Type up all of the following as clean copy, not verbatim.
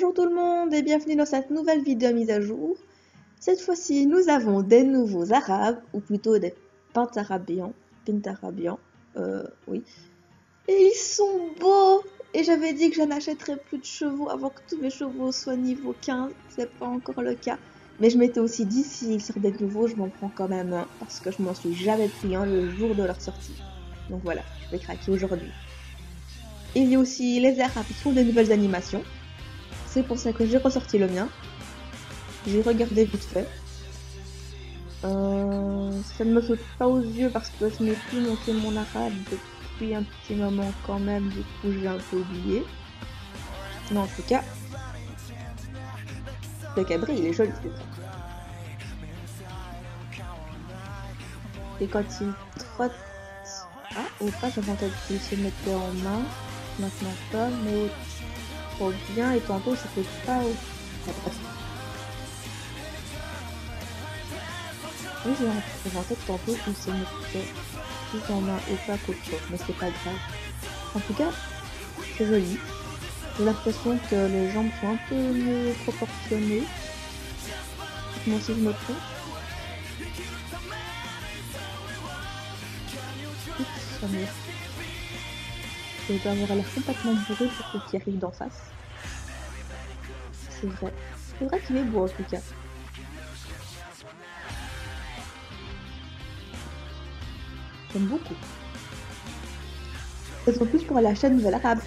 Bonjour tout le monde et bienvenue dans cette nouvelle vidéo mise à jour. Cette fois-ci, nous avons des nouveaux arabes, ou plutôt des pintarabians, oui. Et ils sont beaux. Et j'avais dit que je n'achèterais plus de chevaux avant que tous mes chevaux soient niveau 15. C'est pas encore le cas. Mais je m'étais aussi dit, s'ils sortent des nouveaux, je m'en prends quand même un, parce que je m'en suis jamais pris un le jour de leur sortie. Donc voilà, je vais craquer aujourd'hui. Il y a aussi les arabes qui font des nouvelles animations. C'est pour ça que j'ai ressorti le mien. J'ai regardé vite fait. Ça ne me saute pas aux yeux parce que je n'ai plus monté mon arabe depuis un petit moment quand même. Du coup, j'ai un peu oublié. Mais en tout cas, le cabri, il est joli. Et quand il trotte... Ah, au pas, j'avais en tête qu'il se mettait en main. Maintenant pas, mais trop bien. Et tantôt, c'était pas au... Oui, j'ai en tête tantôt qu'il se mettait plus en main au pas qu'autre chose, mais c'est pas grave. En tout cas, c'est joli. J'ai l'impression que les jambes sont un peu mieux proportionnées. Dites-moi si je me trompe. Oups, ça me... Il doit avoir l'air complètement bourré pour ceux qui arrivent d'en face. C'est vrai. C'est vrai qu'il est beau en tout cas. J'aime beaucoup. C'est en plus pour la chaîne Nouvelle Arabe.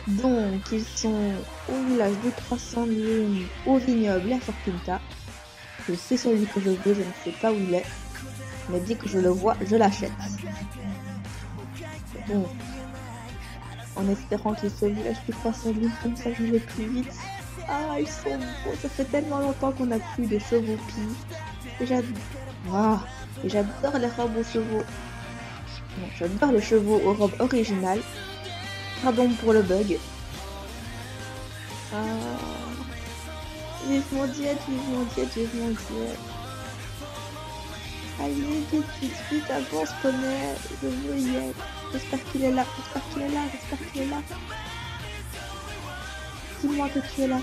Donc, ils sont au village de 300 Lunes, au vignoble à Fortunta. Je sais celui que je veux, je ne sais pas où il est. Mais dès que je le vois, je l'achète. Donc, en espérant qu'il soit au village de 300 Lunes, comme ça je vais plus vite. Ah, ils sont beaux, ça fait tellement longtemps qu'on n'a plus de chevaux pis. Et j'adore les robes aux chevaux. Non, j'adore les chevaux aux robes originales. Pardon pour le bug. Vivement diète, vivement diète, vivement diète. Allez, vite, vite, vite, avance, connais. Je veux y être. J'espère qu'il est là, j'espère qu'il est là, j'espère qu'il est là. Dis-moi que tu es là.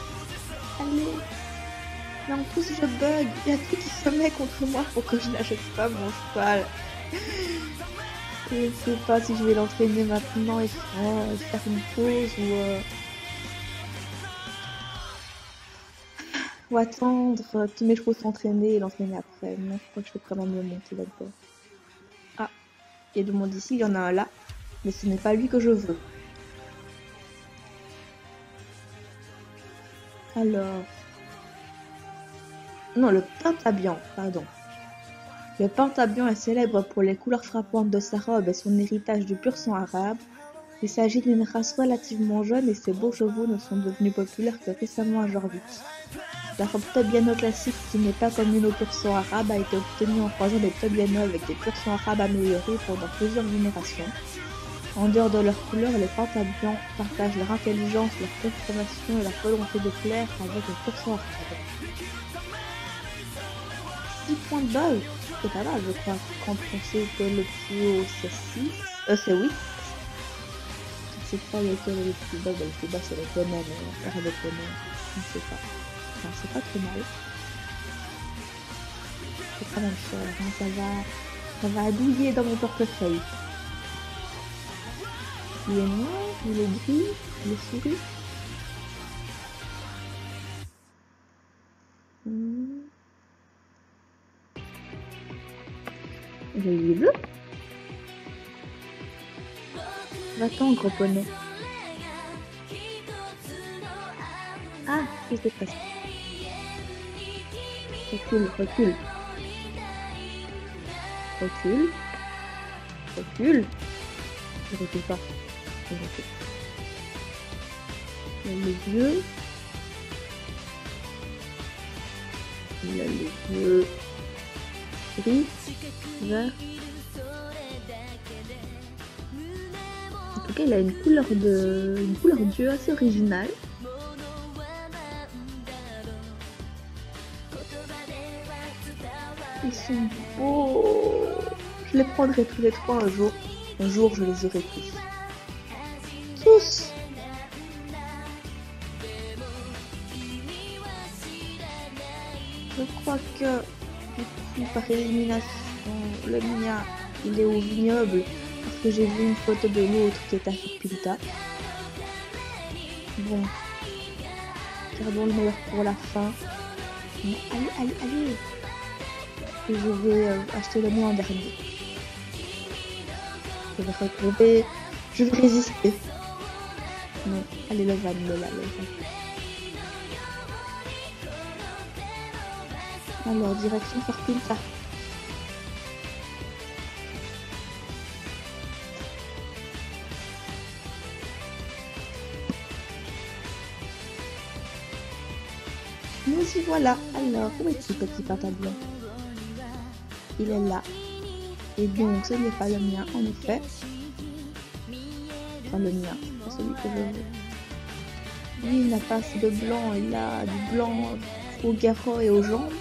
Allez. Mais en plus, je bug. Il y a tout qui se met contre moi pour que je n'achète pas mon cheval. Je ne sais pas si je vais l'entraîner maintenant et faire une pause ou attendre que mes chevaux s'entraîner et l'entraîner après. Non, je crois que je vais quand même le monter là-dedans. Ah, il y a du monde ici, il y en a un là, mais ce n'est pas lui que je veux. Alors... Non, le Pintabian, pardon. Le Pintabian est célèbre pour les couleurs frappantes de sa robe et son héritage du pur sang arabe. Il s'agit d'une race relativement jeune et ses beaux chevaux ne sont devenus populaires que récemment à Jorvik. La robe Tobiano classique, qui n'est pas commune au pur sang arabe, a été obtenue en croisant des Tobiano avec des pur sang arabes améliorés pendant plusieurs générations. En dehors de leur couleur, les Pintabians partagent leur intelligence, leur conformation et leur volonté de plaire avec le pur sang arabe. 6 points de base, c'est pas mal, je crois, quand on sait que le plus haut c'est 6, c'est 8. Je sais pas lequel est le plus bas, le plus bas c'est le poney, mais le poney, je ne sais pas. Enfin, c'est pas trop mal. C'est quand même cher, hein, ça va douiller dans mon portefeuille. Il est noir, il est gris, il est souris. Il est bleu. Va-t'en, gros poney. Ah, j'étais presque. Recule, recule. Recule. Recule. Je recule pas. Je recule. Il y a les yeux. Il a les yeux gris, vert. En tout cas, il a une couleur d'yeux assez originale. Ils sont beaux. Je les prendrai tous les trois un jour. Un jour, je les aurai tous. Tous. Je crois que, du coup, par élimination, le mien, il est au vignoble. Parce que j'ai vu une photo de l'autre qui est à Firpinta. Bon. Gardons le meilleur pour la fin. Mais allez, allez, allez. Et je vais acheter le mien en dernier. Je vais retrouver. Je vais résister. Non, allez, le van, le van. Alors, direction Firpinta. Nous y voilà. Alors, où est-il, petit pantalon? Il est là. Et donc, ce n'est pas le mien, en effet. Enfin, le mien, c'est celui que je veux. Lui, il n'a pas assez de blanc. Il a du blanc au garrot et aux jambes.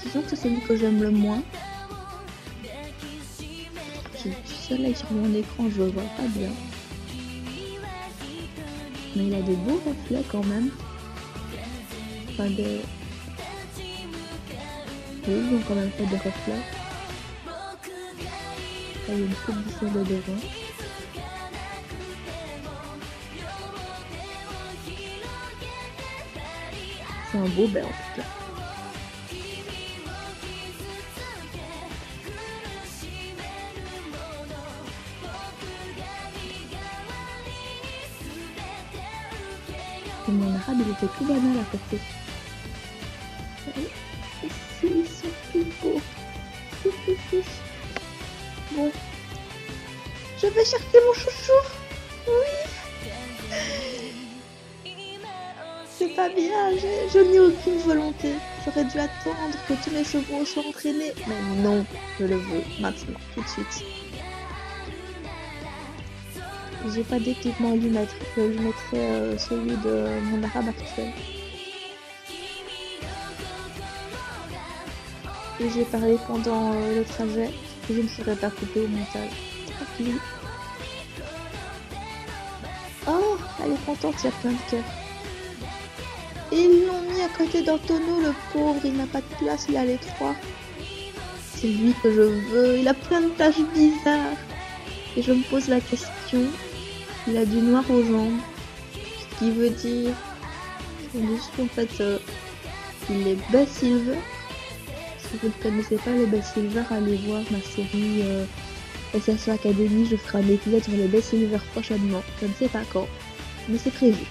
Disons que c'est celui que j'aime le moins. J'ai du soleil sur mon écran, je le vois pas bien. Mais il a des beaux reflets quand même. Enfin, des... Oui, ils ont quand même fait des reflets. Là, il y a une petite boussole de devant. C'est un beau bain en tout cas. Et mon arabe, il était tout banal à côté. Ici, ils sont plus beaux. Bon. Je vais chercher mon chouchou. Oui. C'est pas bien, je n'ai aucune volonté. J'aurais dû attendre que tous mes chevaux soient entraînés. Mais non, je le veux maintenant, tout de suite. J'ai pas d'équipement à lui mettre. Je lui mettrai celui de mon arabe actuel. Et j'ai parlé pendant le trajet. Je ne serai pas coupée au montage. Tranquille. Oh, elle est contente, il y a plein de cœurs. Et ils l'ont mis à côté d'un tonneau, le pauvre. Il n'a pas de place, il a les trois. C'est lui que je veux. Il a plein de taches bizarres. Et je me pose la question. Il a du noir aux jambes. Ce qui veut dire... En fait, il est Bay Silver. Si vous ne connaissez pas les Bay Silver, allez voir ma série SSO Academy. Je ferai un épisode sur les Bay Silver prochainement. Je ne sais pas quand, mais c'est prévu.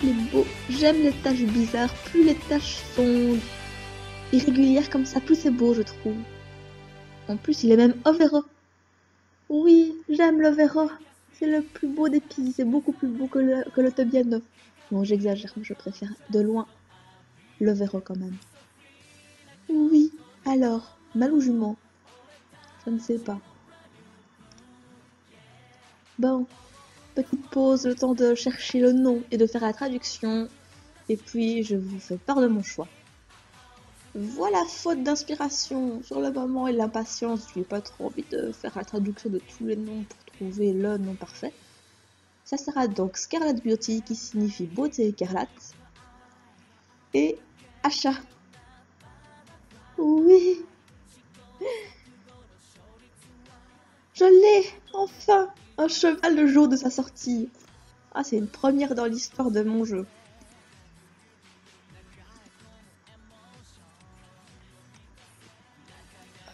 Il est beau. J'aime les taches bizarres. Plus les taches sont irrégulières comme ça, plus c'est beau, je trouve. En plus, il est même overo. Oui, j'aime l'overo. C'est le plus beau des pies. C'est beaucoup plus beau que le Tobiano. Bon, j'exagère, mais je préfère de loin l'overo quand même. Oui, alors, mal ou jument? Je ne sais pas. Bon, petite pause, le temps de chercher le nom et de faire la traduction. Et puis, je vous fais part de mon choix. Voilà, faute d'inspiration sur le moment et l'impatience, je n'ai pas trop envie de faire la traduction de tous les noms pour trouver le nom parfait. Ça sera donc Scarlet Beauty qui signifie beauté écarlate et achat. Oui, je l'ai, enfin, un cheval le jour de sa sortie. Ah, c'est une première dans l'histoire de mon jeu.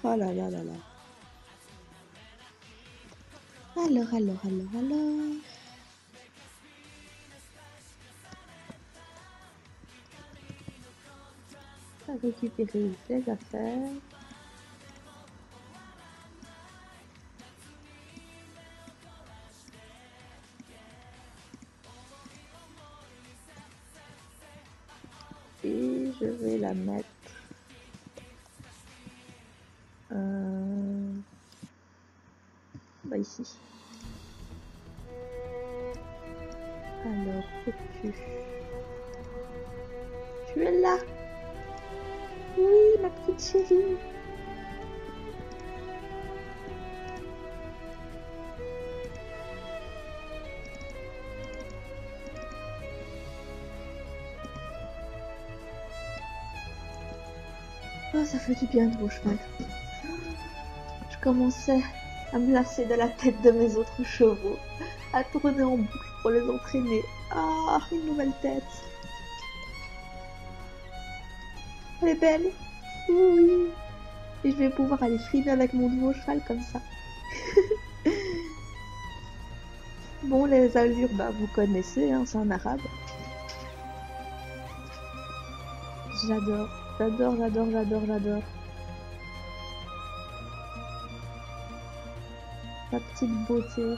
Oh là là là là. Alors. On va récupérer ses affaires. Et je vais la mettre ici. Alors, tu es là? Oui, ma petite chérie. Oh, ça fait du bien de beau cheval. Je commençais à me lasser de la tête de mes autres chevaux, à tourner en boucle pour les entraîner. Ah, une nouvelle tête. Elle est belle. Oui. Et je vais pouvoir aller frimer avec mon nouveau cheval comme ça. Bon, les allures, bah, vous connaissez, hein, c'est un arabe. J'adore, j'adore, j'adore, j'adore, j'adore. La petite beauté.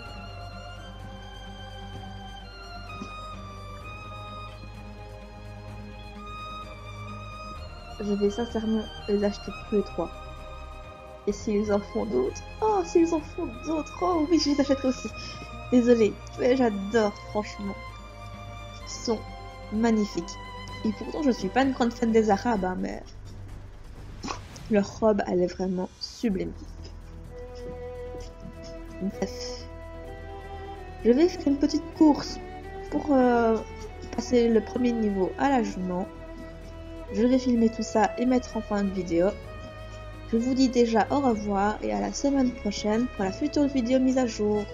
Je vais sincèrement les acheter tous les trois. Et s'ils en font d'autres, oh, s'ils en font d'autres, oh oui, je les achèterai aussi. Désolée, mais j'adore, franchement. Ils sont magnifiques. Et pourtant, je suis pas une grande fan des arabes, hein, mais leur robe, elle est vraiment sublime. Bref. Je vais faire une petite course pour passer le premier niveau à la jument. Je vais filmer tout ça et mettre en fin de vidéo. Je vous dis déjà au revoir et à la semaine prochaine pour la future vidéo mise à jour.